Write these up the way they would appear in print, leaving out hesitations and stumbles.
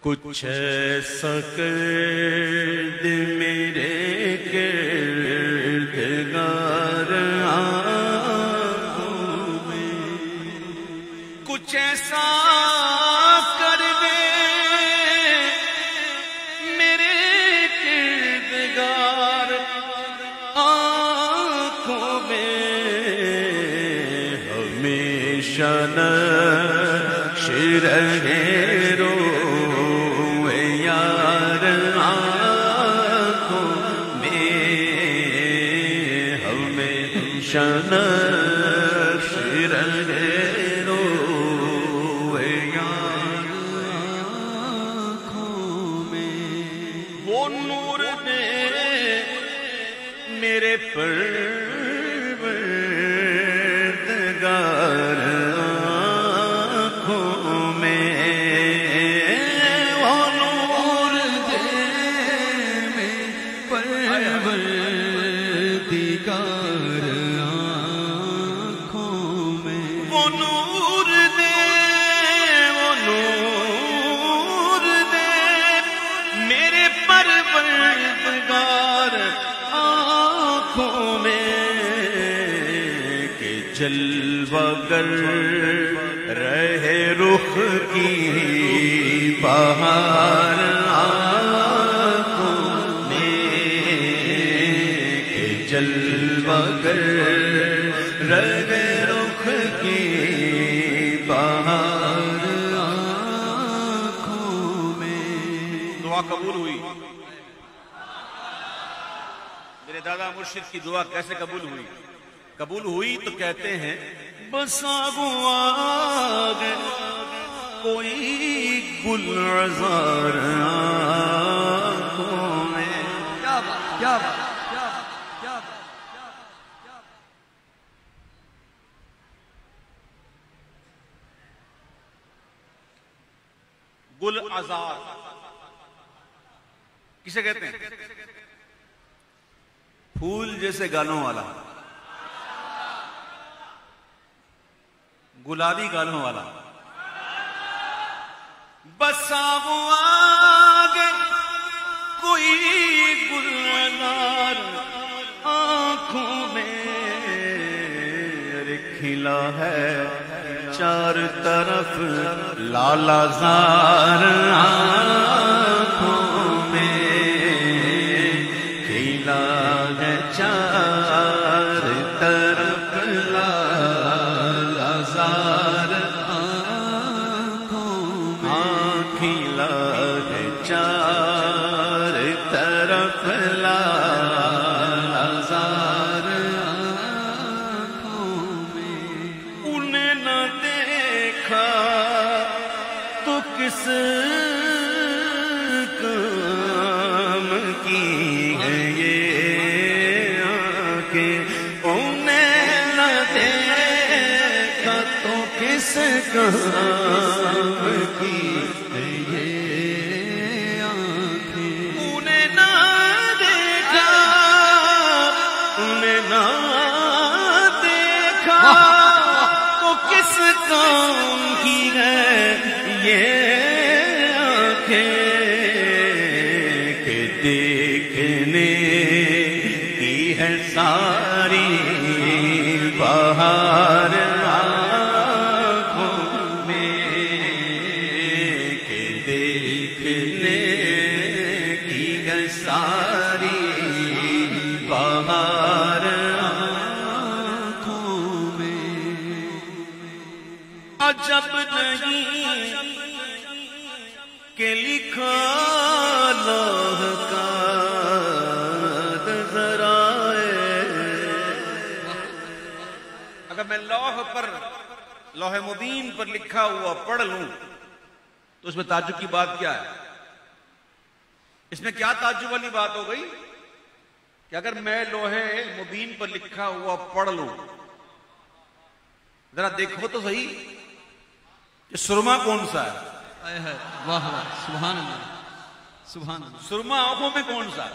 کچھ ایسا کر دے میرے کردگار آنکھوں میں، کچھ ایسا کر دے میرے کردگار آنکھوں میں، ہمیشہ نقش رہے میرے پروردگار آنکھوں میں، وہ نور دے میرے پروردگار آنکھوں میں، وہ نور دے میرے پروردگار آنکھوں میں، کہ جلوہ گر رہے رخ کی بہار آنکھوں میں، کہ جلوہ گر رہے رخ کی بہار آنکھوں میں۔ دعا قبول ہوئی؟ میرے دادا مرشد کی دعا کیسے قبول ہوئی؟ قبول ہوئی تو کہتے ہیں بسا ہوا کوئی گل عذار آنکھوں میں، کیا بات کیا بات کیا بات کیا بات، گل عذار کسے کہتے ہیں؟ پھول جیسے گالوں والا، گلابی گالوں والا، بسا ہوا کوئی گلزار آنکھوں میں، کھلا ہے چار طرف لالا زار آنکھوں میں، کھلا ہے چار طرف لالا زار آنکھوں میں، کھلا ہے چار طرف لالا زار آنکھوں میں، انہیں نہ دیکھا تو کس کام کی ہے یہ آنکھیں، انہیں نہ دیکھا تو کس کام کی ہے یہ آنکھیں، انہیں نہ دیکھا، انہیں نہ دیکھا تو کس کام کی ہے یہ آنکھیں، کہ دیکھنے کی ہے ساری بہار آنکھوں میں، کہ دیکھنے کی ہے ساری بہار آنکھوں میں، عجب نہیں کہ لکھا لوح کا نظر آئے، اگر میں لوح پر، لوح مبین پر لکھا ہوا پڑھ لوں تو اس میں تعجب کی بات کیا ہے؟ اس میں کیا تعجب والی بات ہو گئی کہ اگر میں لوح مبین پر لکھا ہوا پڑھ لوں، ذرا دیکھو تو صحیح کہ سرما کون سا ہے؟ واہ واہ سبحان اللہ سبحان اللہ، سرما آنکھوں میں کون سا ہے؟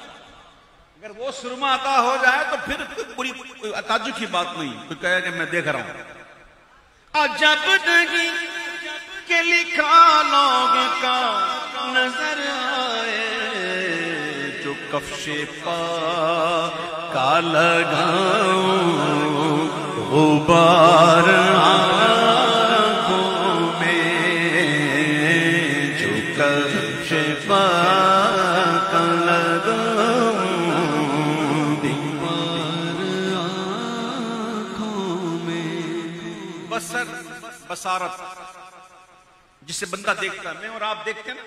اگر وہ سرما عطا ہو جائے تو پھر پوری تعجب کی بات نہیں، پھر کہے کہ میں دیکھ رہا ہوں۔ عجب نہیں کہ لکھا لوگ کا نظر آئے جو کفش پا کا لگاؤں غبار آنکھوں میں جو کفش پا کا لگاؤں غبار آنکھوں میں. بصر بصارت جس سے بندہ دیکھتا ہے. میں اور آپ دیکھتے ہیں نا,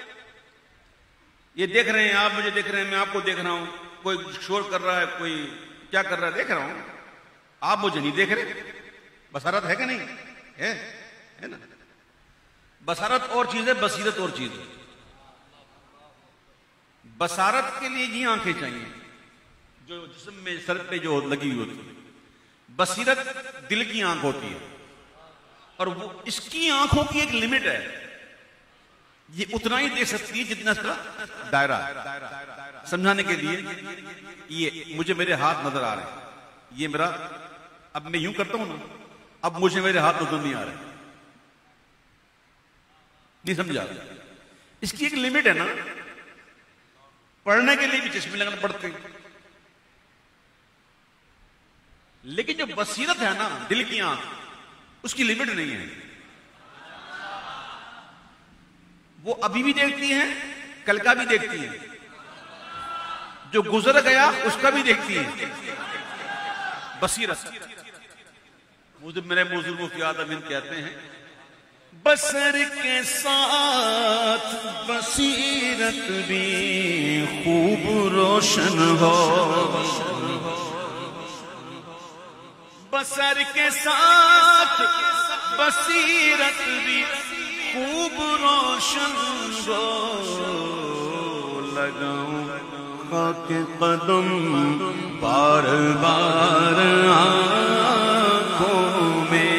یہ دیکھ رہے ہیں, آپ مجھے دیکھ رہے ہیں, میں آپ کو دیکھ رہا ہوں, کوئی شور کر رہا ہے, کوئی کیا کر رہا ہے, دیکھ رہا ہوں, آپ مجھے نہیں دیکھ رہے. بصارت ہے کہ نہیں ہے نا. بصارت اور چیز ہے, بصیرت اور چیز ہے. بصارت کے لیے یہ آنکھیں چاہیے جو جسم میں سر پہ جو لگی ہوئی ہوتی ہے. بصیرت دل کی آنکھ ہوتی ہے, اور وہ اس کی آنکھوں کی ایک لمٹ ہے, یہ اتنا ہی دیکھ سکتی ہے جتنا اس کا دائرہ. سمجھانے کے لیے یہ مجھے میرے ہاتھ نظر آ رہے ہیں, یہ میرا, اب میں یوں کرتا ہوں نا, اب مجھے میرے ہاتھ نظر نہیں آ رہے. نہیں سمجھا؟ اس کی ایک لمٹ ہے نا. پڑھنے کے لیے بھی چشمے لگانا پڑتے ہیں, لیکن جو بصیرت ہے نا, دل کی آنکھ, اس کی لمٹ نہیں ہے. وہ ابھی بھی دیکھتی ہیں, کل کا بھی دیکھتی ہیں, جو گزر گیا اس کا بھی دیکھتی ہیں. بصیرت. میرے بزرگ مفتی اعظم ہند کہتے ہیں, بصر کے ساتھ بصیرت بھی خوب روشن ہو. بصر کے ساتھ بصیرت بھی خوب روشن ہو. لگاؤں خاک قدم بار بار آنکھوں میں,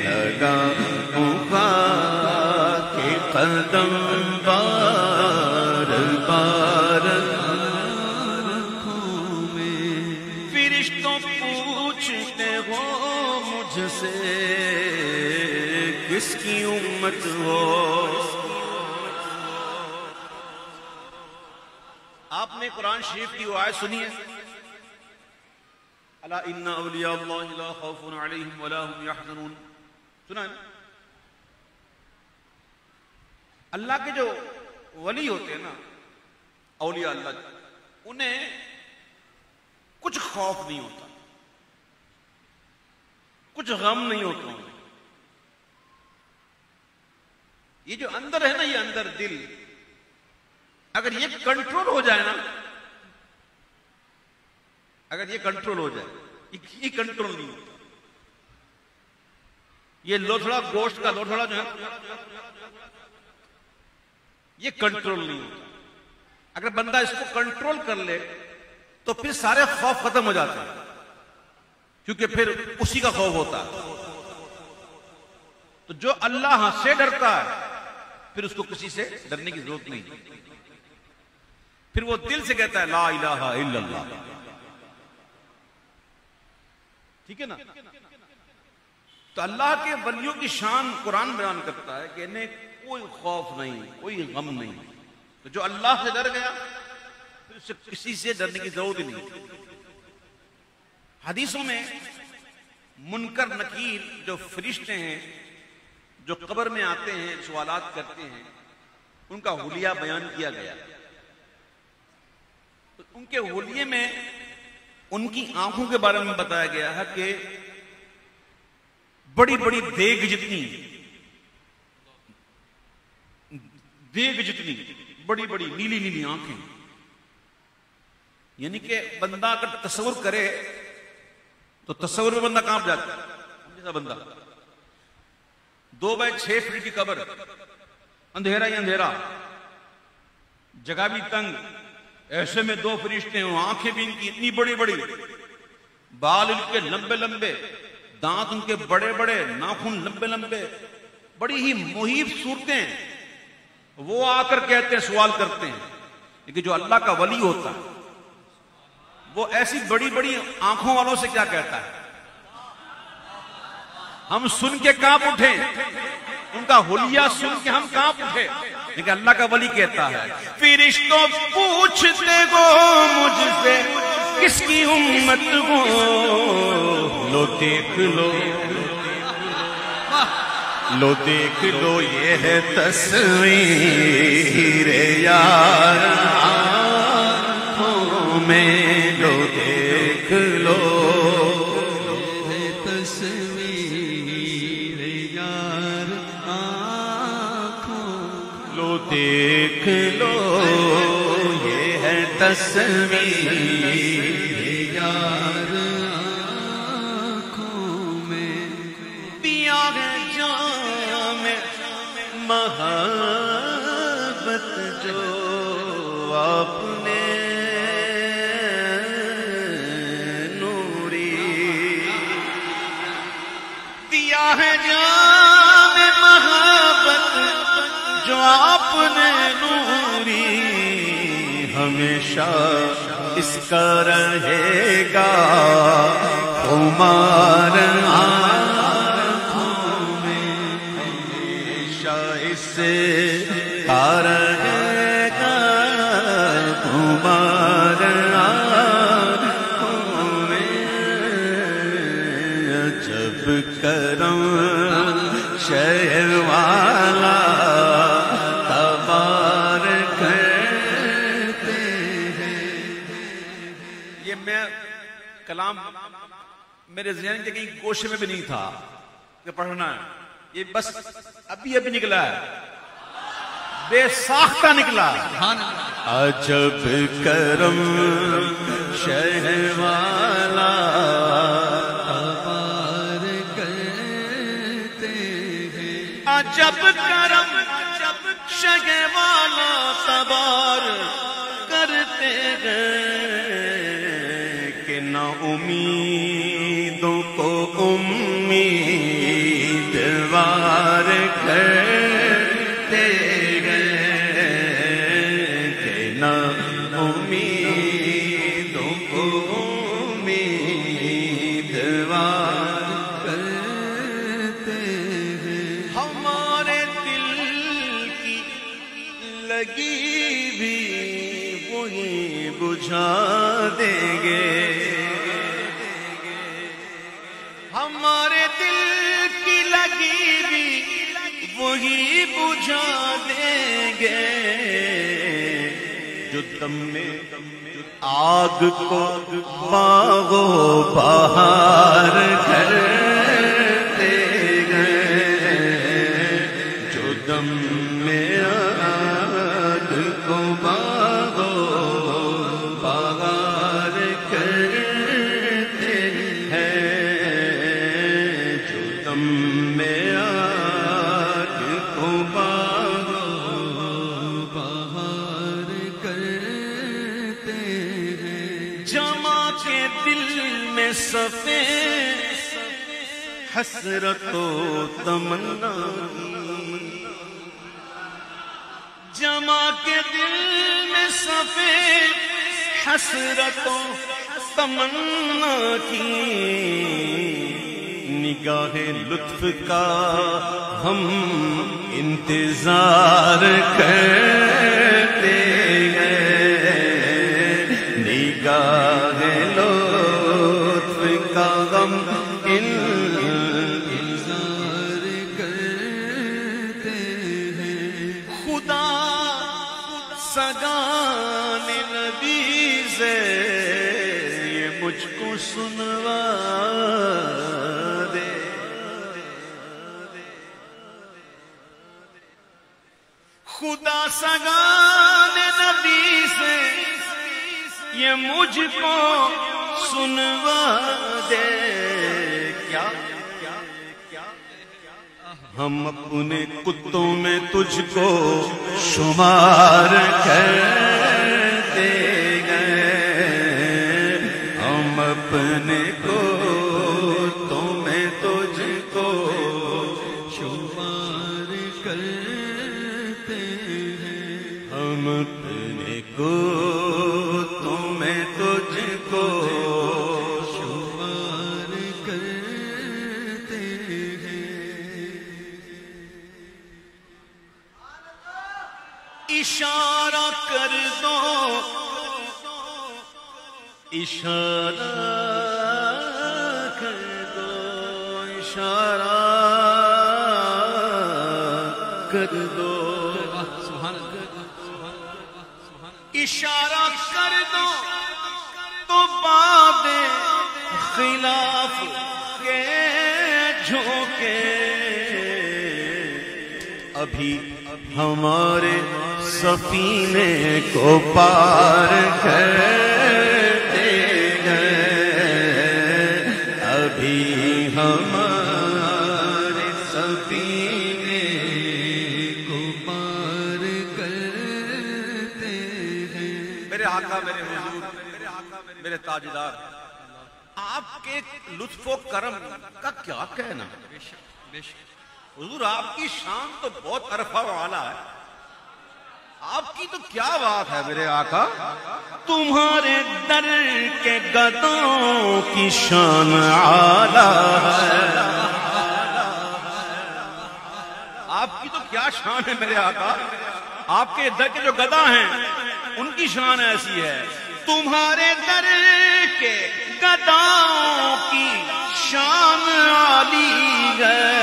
لگاؤں خاک قدم بار بار آنکھوں میں. فرشتوں پوچھتے ہو مجھ سے کس کی امت ہو. آپ نے قرآن شریف کی وہ آیت سنی ہے, الا ان اولیاء اللہ لا خوف علیہم ولا هم يحزنون, سنا ہے نا؟ اللہ کے جو ولی ہوتے ہیں نا, اولیاء اللہ, انہیں کچھ خوف نہیں ہوتا, کچھ غم نہیں ہوتا. یہ جو اندر ہے نا, یہ اندر دل, اگر یہ کنٹرول ہو جائے نا, اگر یہ کنٹرول ہو جائے, یہ کنٹرول نہیں ہوتا. یہ لوتھڑا, گوشت کا لوتھڑا جو ہے, یہ کنٹرول نہیں ہوتا. اگر بندہ اس کو کنٹرول کر لے تو پھر سارے خوف ختم ہو جاتے ہیں, کیونکہ پھر اسی کا خوف ہوتا ہے. تو جو اللہ سے ڈرتا ہے پھر اس کو کسی سے ڈرنے کی ضرورت نہیں. پھر وہ دل سے کہتا ہے لا الہ الا اللہ. ٹھیک ہے نا؟ تو اللہ کے ولیوں کی شان قرآن بیان کرتا ہے کہ انہیں کوئی خوف نہیں, کوئی غم نہیں. تو جو اللہ سے ڈر گیا پھر اسے کسی سے ڈرنے کی ضرورت ہی نہیں. حدیثوں میں منکر نکیر جو فرشتے ہیں جو قبر میں آتے ہیں, سوالات کرتے ہیں, ان کا حلیہ بیان کیا گیا. ان کے حلیے میں ان کی آنکھوں کے بارے میں بتایا گیا ہے کہ بڑی بڑی دیگ جتنی بڑی بڑی نیلی نیلی آنکھیں. یعنی کہ بندہ اگر تصور کرے تو تصور میں بندہ کہاں جاتا ہے. جیسا بندہ 2x6 فٹ کی قبر, اندھیرا ہی اندھیرا, جگہ بھی تنگ, ایسے میں دو فرشتے ہوں, آنکھیں بھی ان کی اتنی بڑی بڑی, بال ان کے لمبے لمبے, دانت ان کے بڑے بڑے, ناخن لمبے لمبے, بڑی ہی محیب صورتیں. وہ آ کر کہتے ہیں, سوال کرتے ہیں. لیکن جو اللہ کا ولی ہوتا ہے وہ ایسی بڑی بڑی آنکھوں والوں سے کیا کہتا ہے, ہم سن کے کانپ اٹھے, ان کا حلیہ سن کے ہم کانپ اٹھے. لیکن اللہ کا ولی کہتا ہے فرشتوں پوچھتے گو مجھ سے کس کی امت ہو، لو دیکھ لو لو دیکھ لو یہ ہے تصویر یار آنکھوں میں، لو دیکھ لو تصویر یار آنکھوں، لو دیکھ لو یہ ہے تصویر یار آنکھوں میں، پیا ہے جام محبت جو آپ نے ہے جام محبت جو آپ نے نوری، ہمیشہ اس کا رہے گا خمار آنکھوں میں، ہمیشہ اس کا رہے گا خمار آنکھوں میں، جب کرم شہر والا تبار کرتے ہیں۔ یہ میں کلام میرے ذہن کے کہیں گوشے میں بھی نہیں تھا کہ پڑھنا ہے، یہ بس ابھی نکلا ہے، بے ساختہ نکلا۔ عجب کرم شہر والا جب کرم شہ والا تبار کرتے ہیں کہ نہ امیدوں کو امیدوار کرتے ہیں، کہ نہ امیدوں کو امیدوار لگی بھی وہی بجھا دیں گے، ہمارے دل کی لگی بھی وہی بجھا دیں گے، جو دم میں آگ کو باغ و بہار کرتے گئے، جو دم میں بہار کرتے ہیں، جو دم میں آگ کو بہار کرتے ہیں، جما کے دل میں صفے حسرت و تمنا، جما کے دل میں صفے حسرت و تمنا کی، نگاہ لطف کا ہم انتظار کرتے ہیں، نگاہ لطف کا ہم انتظار کرتے ہیں، خدا سگان نبی سے یہ مجھ کو سنوا دے، خدا سگان نبی سے یہ مجھ کو سنوا دے، کیا ہم اپنے کتوں میں تجھ کو شمار کرتے گئے، ہم اپنے کتوں میں تجھ کو شمار کرتے ہیں، ہم اپنے کتوں میں تجھ کو شمار کرتے ہیں۔ اشارہ کر دو، اشارہ کر دو، اشارہ کر دو، اشارہ کر دو تو باد خلاف کے جھونکے ابھی ہمارے سفینے کو پار کرتے گئے، ابھی ہمارے سفینے کو پار کرتے ہیں۔ میرے آقا، میرے حضور، میرے تاجدار، آپ کے لطف و کرم کا کیا کہنا؟ حضور آپ کی شان تو بہت عرفہ و اعلیٰ ہے، آپ کی تو کیا بات ہے میرے آقا۔ تمہارے در کے گدوں کی شان اعلیٰ ہے، آپ کی تو کیا شان ہے میرے آقا۔ آپ کے در کے جو گدا ہیں ان کی شان ایسی ہے، تمہارے در کے گداؤں کی شان عالی ہے،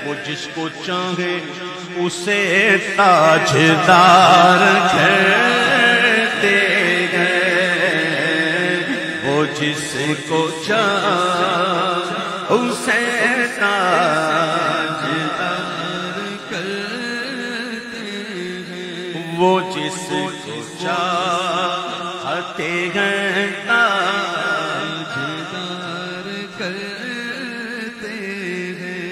وہ جس کو چاہے اسے تاجدار کہتے ہیں، وہ جس کو چاہے اسے تاجدار کہتے ہیں، وہ جس کو چاہتے ہیں تاجدار کرتے ہیں،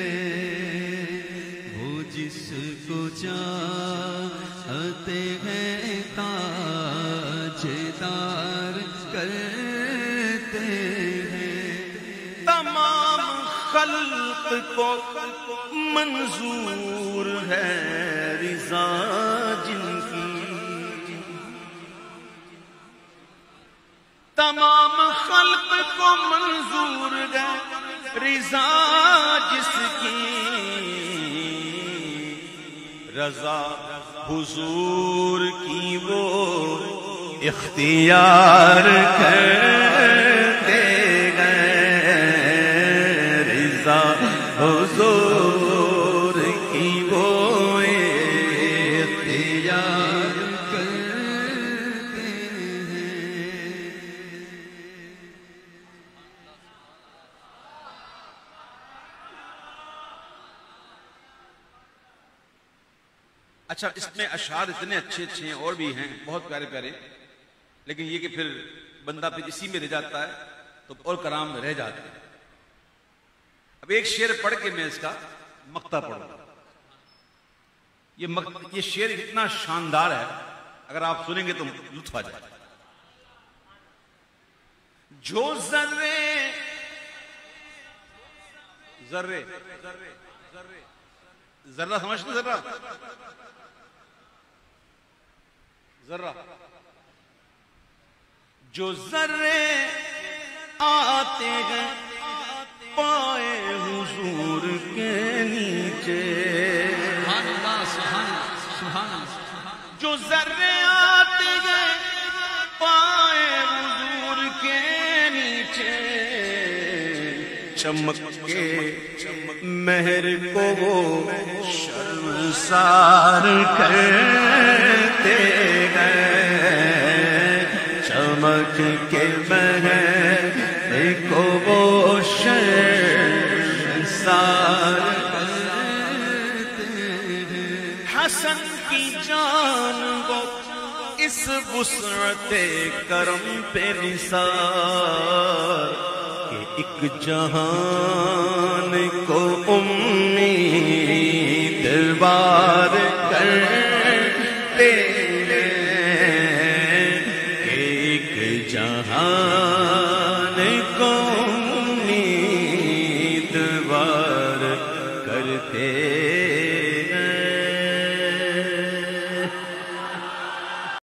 وہ جس کو چاہتے ہیں تاجدار کرتے ہیں۔ تمام خلق کو منظور ہے رضا جن کی، تمام خلق کو منظور ہے رضا جس کی، رضا حضور کی وہ اختیار کرتے گئے، رضا حضور کی وہ اختیار کرتے ہیں۔ اچھا، اس میں اشعار اتنے اچھے اچھے ہیں اور بھی ہیں بہت پیارے پیارے، لیکن یہ کہ پھر بندہ پھر اسی میں رہ جاتا ہے تو اور کلام میں رہ جاتے ہیں۔ اب ایک شعر پڑھ کے میں اس کا مقطع پڑھوں گا۔ یہ شعر اتنا شاندار ہے، اگر آپ سنیں گے تو لطف آ جائے گا۔ جو ذرے ذرے ذرہ سمجھتے، ذرہ ذرہ جو ذرے آتے ہیں پائے حضور کے نیچے، جو ذرے آتے ہیں پائے حضور کے نیچے، چمک کے مہر کو وہ شرمسار کرتے گئے، چمک کے مہر کو وہ شرمسار کرتے ہیں۔ حسن کی جان وہ اس وسعت کرم پہ نثار، کہ ایک جہان کو امیدوار کرتے ہیں، کہ ایک جہان کو